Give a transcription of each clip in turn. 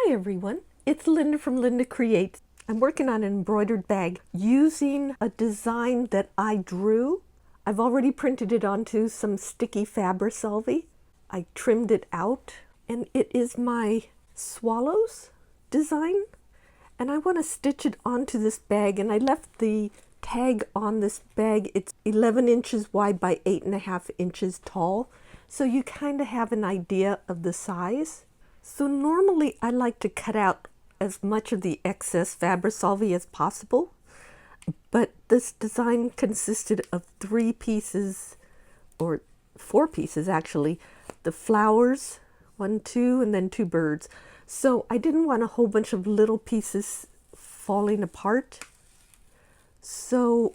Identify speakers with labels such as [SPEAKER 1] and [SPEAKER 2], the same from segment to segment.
[SPEAKER 1] Hi everyone, it's Linda from LyndaCreates. I'm working on an embroidered bag using a design that I drew. I've already printed it onto some sticky Fabrisolve. I trimmed it out and it is my swallows design, and I want to stitch it onto this bag, and I left the tag on this bag. It's 11 inches wide by 8.5 inches tall, so you kind of have an idea of the size. So normally I like to cut out as much of the excess Fabrisolve as possible, but this design consisted of 3 pieces, or 4 pieces actually. The flowers, 1, 2, and then 2 birds. So I didn't want a whole bunch of little pieces falling apart. So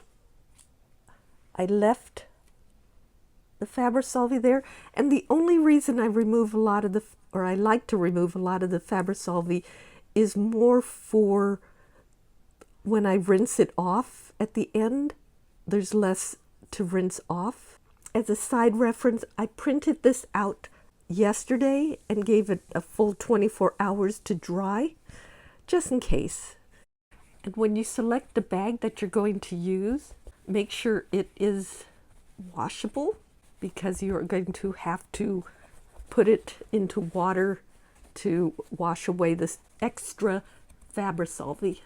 [SPEAKER 1] I left the Fabrisolve there, and the only reason I remove a lot of I like to remove a lot of the Fabrisolve is more for when I rinse it off at the end. There's less to rinse off. As a side reference, I printed this out yesterday and gave it a full 24 hours to dry, just in case. And when you select the bag that you're going to use, make sure it is washable, because you're going to have to put it into water to wash away this extra Fabrisolve.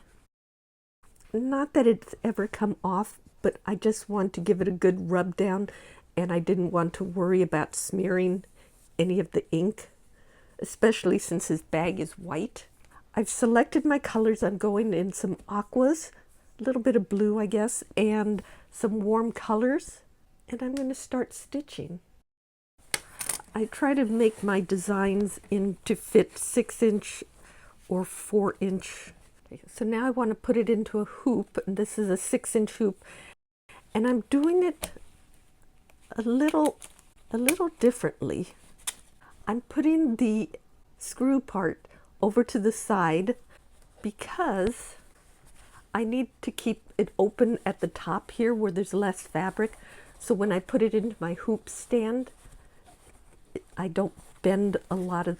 [SPEAKER 1] Not that it's ever come off, but I just want to give it a good rub down, and I didn't want to worry about smearing any of the ink, especially since this bag is white. I've selected my colors. I'm going in some aquas, a little bit of blue, I guess, and some warm colors, and I'm going to start stitching. I try to make my designs to fit 6-inch or 4-inch. So now I want to put it into a hoop, and this is a 6-inch hoop, and I'm doing it a little differently. I'm putting the screw part over to the side because I need to keep it open at the top here where there's less fabric. So when I put it into my hoop stand, I don't bend a lot of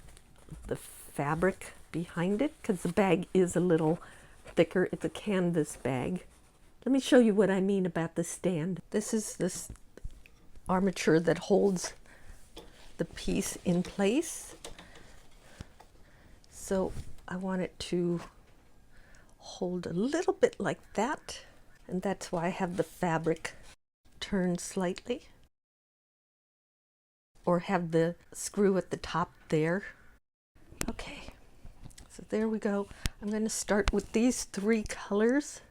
[SPEAKER 1] the fabric behind it, because the bag is a little thicker. It's a canvas bag. Let me show you what I mean about the stand. This is this armature that holds the piece in place. So I want it to hold a little bit like that, and that's why I have the fabric turned slightly, or have the screw at the top there. Okay, so there we go. I'm going to start with these 3 colors.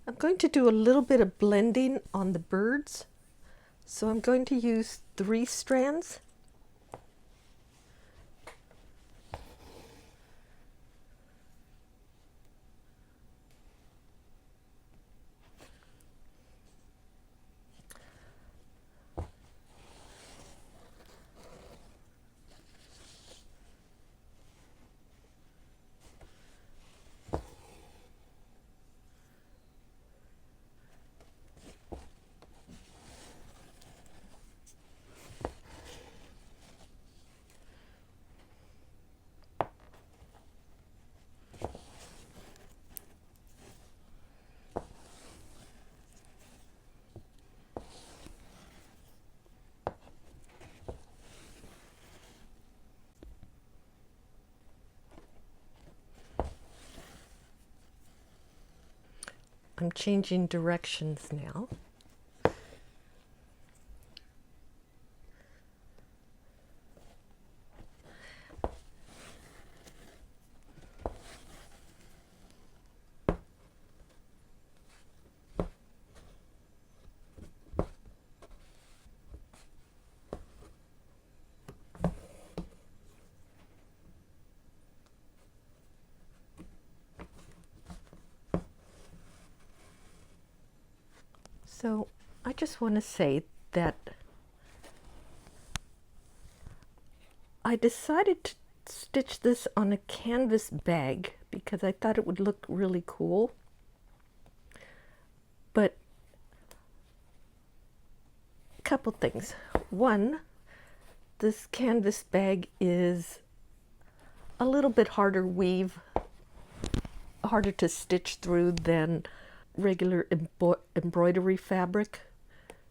[SPEAKER 1] I'm going to do a little bit of blending on the birds, so I'm going to use 3 strands. I'm changing directions now. So I just want to say that I decided to stitch this on a canvas bag because I thought it would look really cool. But a couple things. One, This canvas bag is a little bit harder weave, harder to stitch through than regular embroidery fabric.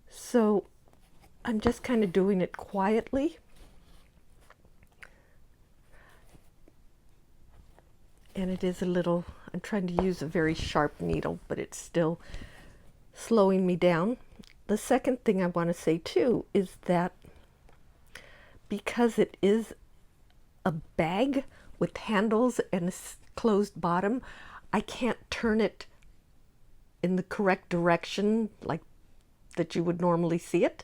[SPEAKER 1] So I'm just kind of doing it quietly. And it is a little, I'm trying to use a very sharp needle, but it's still slowing me down. The second thing I want to say too is that because it is a bag with handles and a closed bottom, I can't turn it in the correct direction like that you would normally see it.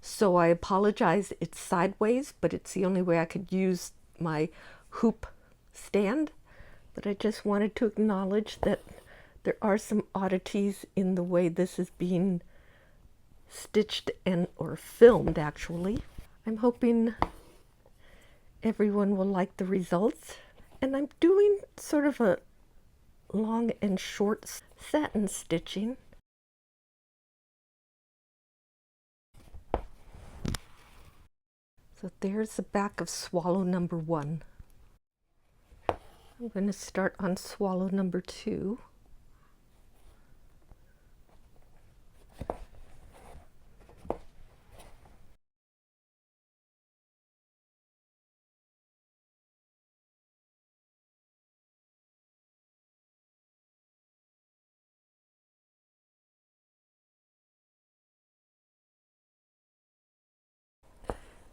[SPEAKER 1] So I apologize, it's sideways, but it's the only way I could use my hoop stand. But I just wanted to acknowledge that there are some oddities in the way this is being stitched and or filmed actually. I'm hoping everyone will like the results. And I'm doing sort of a long and short satin stitching. So there's the back of swallow number 1. I'm going to start on swallow number 2.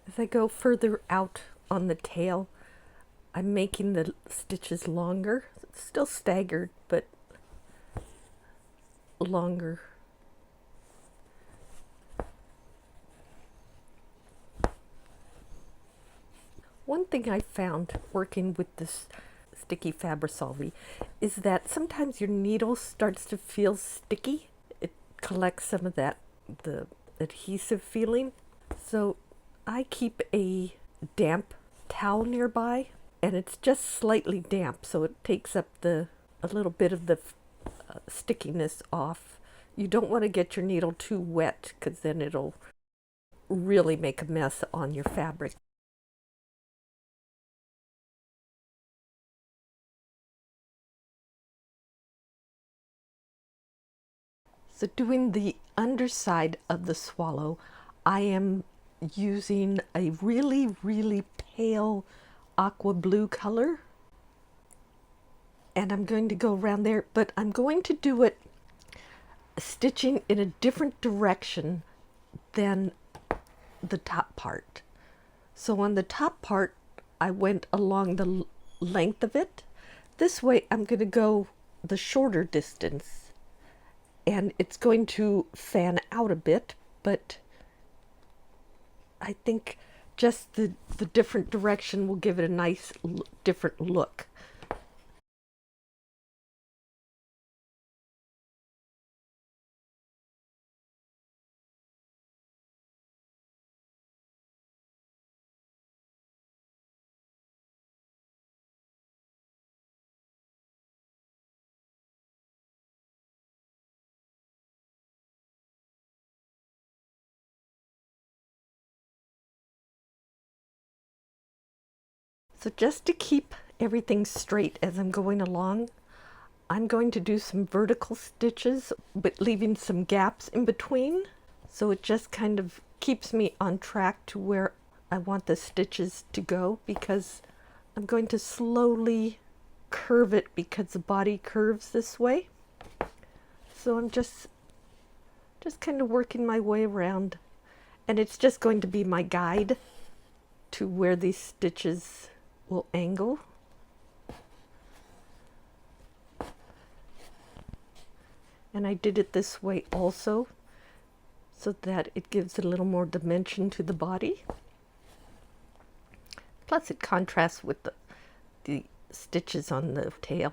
[SPEAKER 1] As I go further out on the tail, I'm making the stitches longer. It's still staggered, but longer. One thing I found working with this sticky Fabrisolvi is that sometimes your needle starts to feel sticky. It collects some of that, the adhesive feeling. So I keep a damp towel nearby, and it's just slightly damp, so it takes up a little bit of the stickiness off. You don't want to get your needle too wet because then it'll really make a mess on your fabric. So doing the underside of the swallow, I am using a really, really pale aqua blue color. And I'm going to go around there, but I'm going to do it stitching in a different direction than the top part. So on the top part, I went along the length of it. This way, I'm going to go the shorter distance. And it's going to fan out a bit, but I think just the different direction will give it a nice different look. So just to keep everything straight as I'm going along, I'm going to do some vertical stitches, but leaving some gaps in between. So it just kind of keeps me on track to where I want the stitches to go, because I'm going to slowly curve it because the body curves this way. So I'm just kind of working my way around, and it's just going to be my guide to where these stitches will angle. And I did it this way also, so that it gives a little more dimension to the body. Plus it contrasts with the stitches on the tail.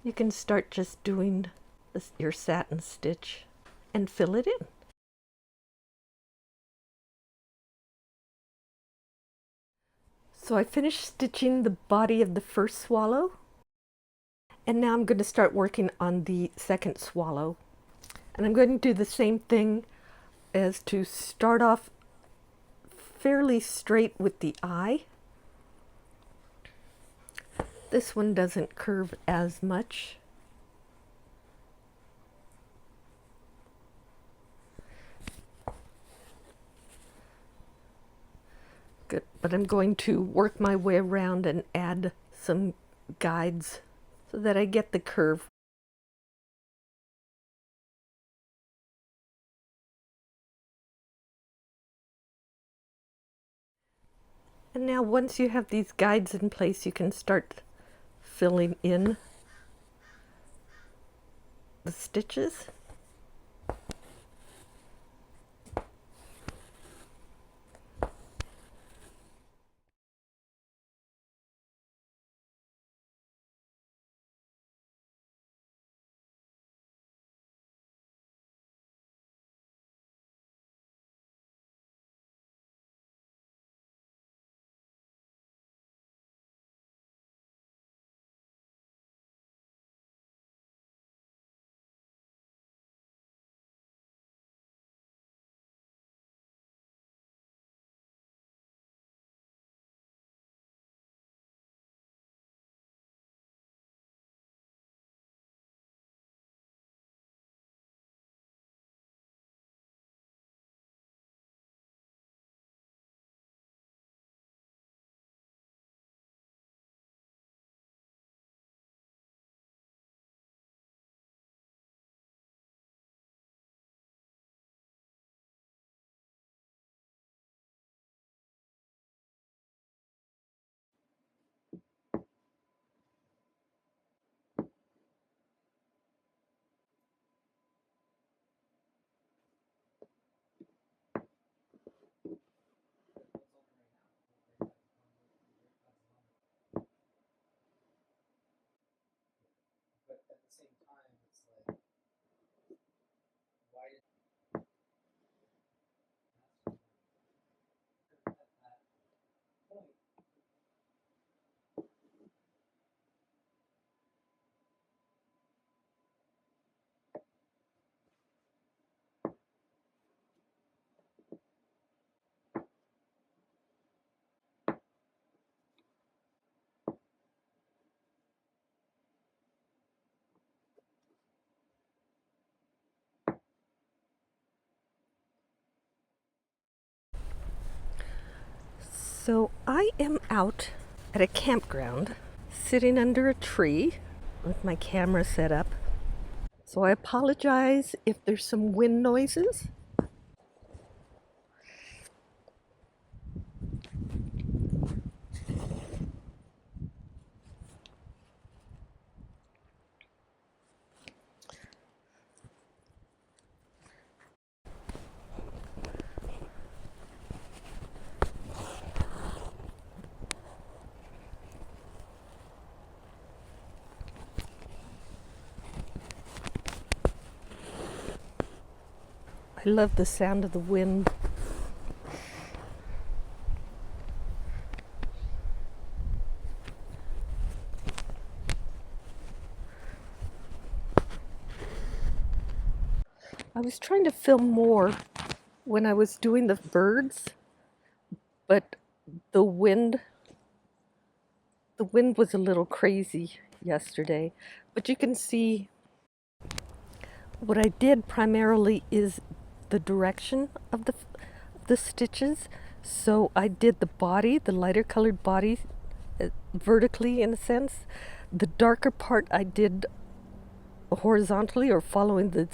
[SPEAKER 1] You can start just doing your satin stitch and fill it in. So I finished stitching the body of the first swallow, and now I'm going to start working on the second swallow. And I'm going to do the same thing as to start off fairly straight with the eye. This one doesn't curve as much. Good, but I'm going to work my way around and add some guides so that I get the curve. And now once you have these guides in place, you can start filling in the stitches. So I am out at a campground, sitting under a tree with my camera set up. So I apologize if there's some wind noises. I love the sound of the wind. I was trying to film more when I was doing the birds, but the wind was a little crazy yesterday. But you can see what I did primarily is the direction of the stitches. So I did the body, the lighter colored body, vertically in a sense. The darker part I did horizontally or following the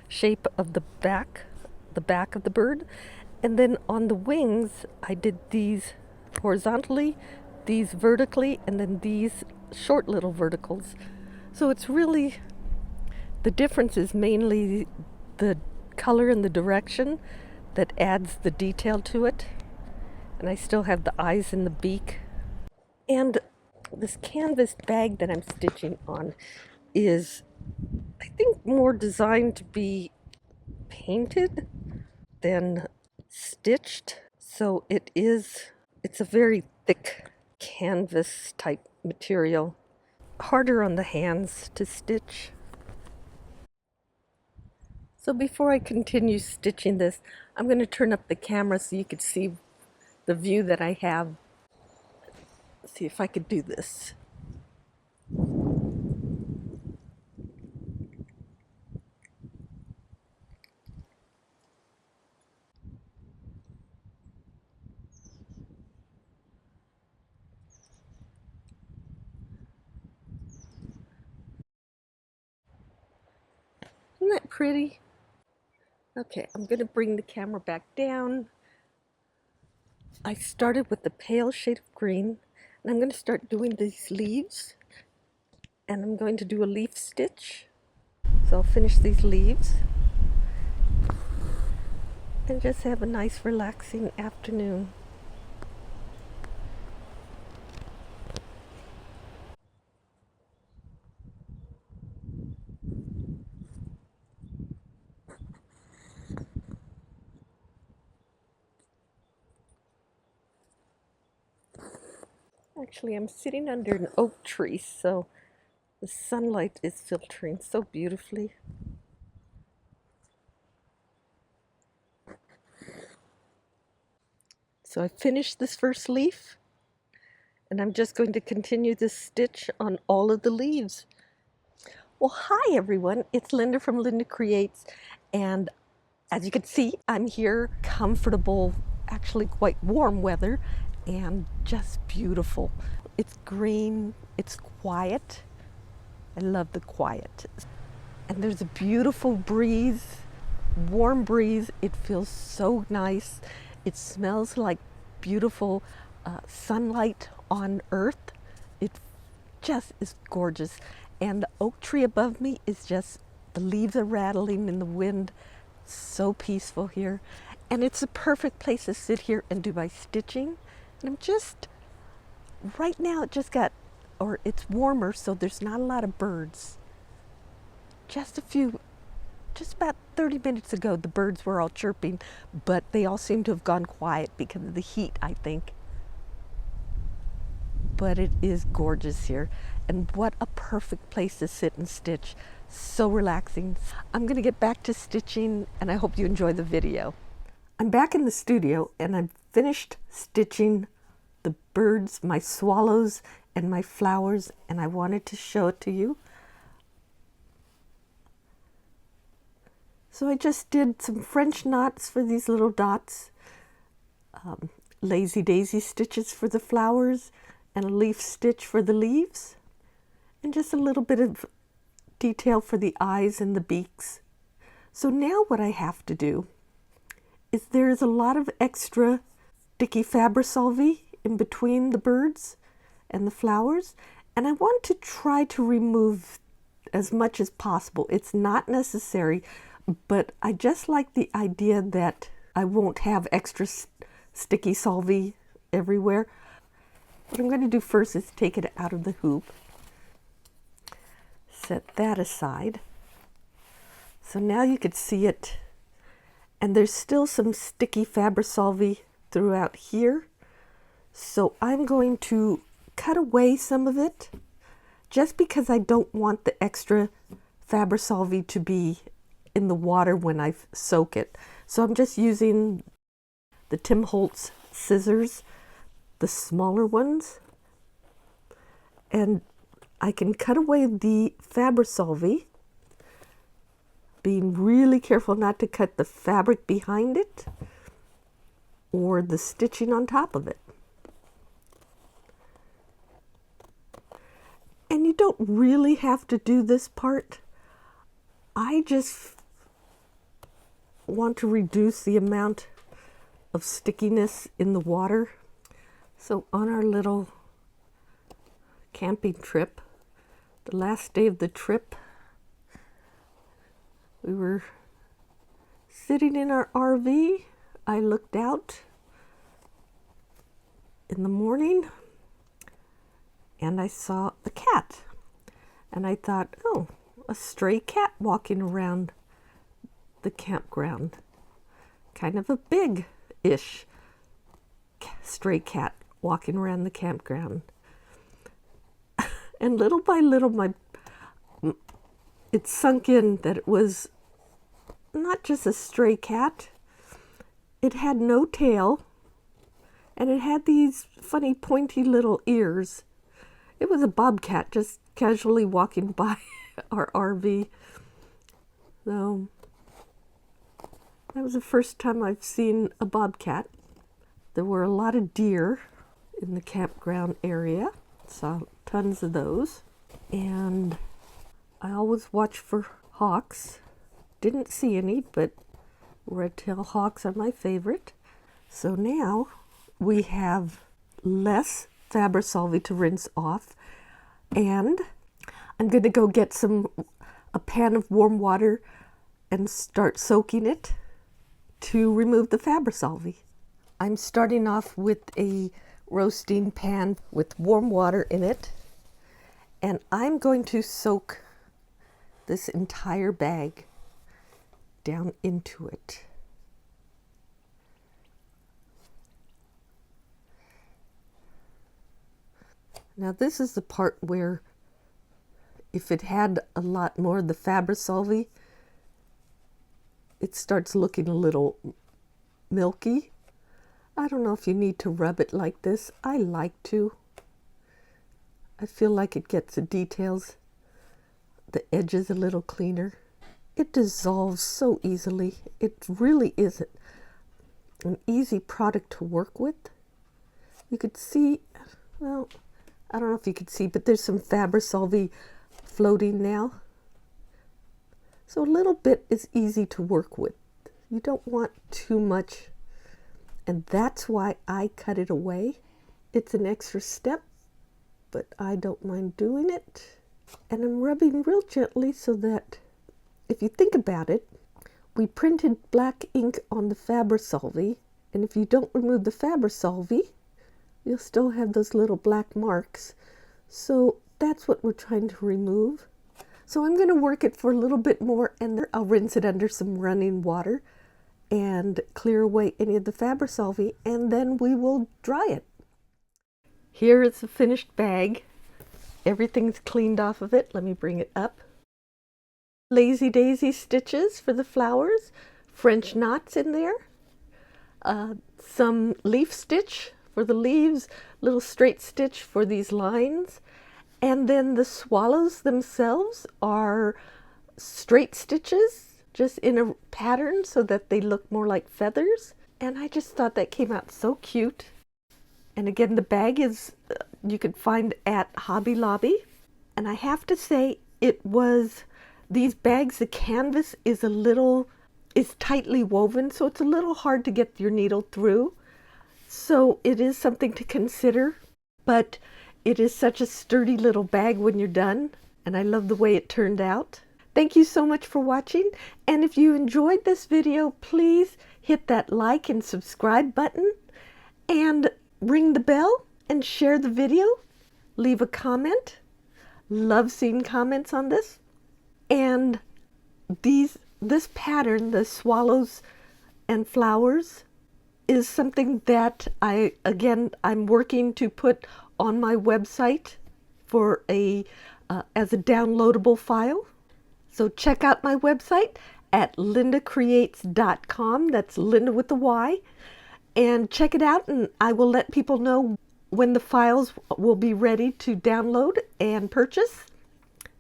[SPEAKER 1] shape of the back of the bird. And then on the wings, I did these horizontally, these vertically, and then these short little verticals. So it's really, the difference is mainly the color and the direction that adds the detail to it. And I still have the eyes and the beak. And this canvas bag that I'm stitching on is, I think, more designed to be painted than stitched. So it's a very thick canvas type material, harder on the hands to stitch. So before I continue stitching this, I'm going to turn up the camera so you can see the view that I have. Let's see if I could do this. Isn't that pretty? Okay, I'm going to bring the camera back down. I started with the pale shade of green, and I'm going to start doing these leaves, and I'm going to do a leaf stitch. So I'll finish these leaves and just have a nice relaxing afternoon. Actually, I'm sitting under an oak tree, so the sunlight is filtering so beautifully. So I finished this first leaf, and I'm just going to continue this stitch on all of the leaves. Well, hi everyone, it's Linda from LyndaCreates, and as you can see, I'm here, comfortable, actually quite warm weather, and just beautiful. It's green, it's quiet. I love the quiet. And there's a beautiful breeze, warm breeze. It feels so nice. It smells like beautiful sunlight on earth. It just is gorgeous. And the oak tree above me is just, the leaves are rattling in the wind. So peaceful here. And it's a perfect place to sit here and do my stitching. And I'm just, right now it just got, or it's warmer, so there's not a lot of birds. Just about 30 minutes ago, the birds were all chirping, but they all seem to have gone quiet because of the heat, I think. But it is gorgeous here, and what a perfect place to sit and stitch. So relaxing. I'm going to get back to stitching, and I hope you enjoy the video. I'm back in the studio, and I've finished stitching the birds, my swallows, and my flowers, and I wanted to show it to you. So I just did some French knots for these little dots, lazy daisy stitches for the flowers, and a leaf stitch for the leaves, and just a little bit of detail for the eyes and the beaks. So now what I have to do is there's a lot of extra sticky Fabrisolvi in between the birds and the flowers, and I want to try to remove as much as possible. It's not necessary, but I just like the idea that I won't have extra sticky solvi everywhere. What I'm going to do first is take it out of the hoop. Set that aside. So now you could see it, and there's still some sticky Fabrisolvi throughout here. So I'm going to cut away some of it, just because I don't want the extra Fabrisolvi to be in the water when I soak it. So I'm just using the Tim Holtz scissors, the smaller ones, and I can cut away the Fabrisolvi, being really careful not to cut the fabric behind it or the stitching on top of it. And you don't really have to do this part. I just want to reduce the amount of stickiness in the water. So on our little camping trip, the last day of the trip, we were sitting in our RV. I looked out in the morning and I saw a cat. And I thought, oh, a stray cat walking around the campground. Kind of a big-ish stray cat walking around the campground. And little by little, it sunk in that it was not just a stray cat. It had no tail, and it had these funny pointy little ears. It was a bobcat just casually walking by our RV. So that was the first time I've seen a bobcat. There were a lot of deer in the campground area. Saw tons of those. And I always watch for hawks. Didn't see any, but red-tailed hawks are my favorite. So now we have less Fabrisolvi to rinse off, and I'm going to go get a pan of warm water and start soaking it to remove the Fabrisolvi. I'm starting off with a roasting pan with warm water in it, and I'm going to soak this entire bag down into it. Now this is the part where if it had a lot more of the Fabrisolvi, it starts looking a little milky. I don't know if you need to rub it like this. I like to. I feel like it gets the details, the edges a little cleaner. It dissolves so easily. It really is an easy product to work with. You could see, well, I don't know if you could see, but there's some Fabrisolvi floating now. So a little bit is easy to work with. You don't want too much, and that's why I cut it away. It's an extra step, but I don't mind doing it. And I'm rubbing real gently so that, if you think about it, we printed black ink on the Fabrisolvi, and if you don't remove the Fabrisolvi, you'll still have those little black marks. So that's what we're trying to remove. So I'm going to work it for a little bit more, and then I'll rinse it under some running water and clear away any of the Fabrisolvi, and then we will dry it. Here is the finished bag. Everything's cleaned off of it. Let me bring it up. Lazy daisy stitches for the flowers, French knots in there, some leaf stitch for the leaves, little straight stitch for these lines, and then the swallows themselves are straight stitches just in a pattern so that they look more like feathers. And I just thought that came out so cute. And again, the bag is you could find at Hobby Lobby, and I have to say it was these bags, the canvas is tightly woven, so it's a little hard to get your needle through. So it is something to consider, but it is such a sturdy little bag when you're done, and I love the way it turned out. Thank you so much for watching, and if you enjoyed this video, please hit that like and subscribe button, and ring the bell and share the video. Leave a comment. Love seeing comments on this. And this pattern, the swallows and flowers, is something that I'm working to put on my website for as a downloadable file. So check out my website at LyndaCreates.com. That's Linda with a Y. And check it out, and I will let people know when the files will be ready to download and purchase.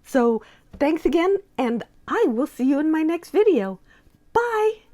[SPEAKER 1] So thanks again, and I will see you in my next video. Bye!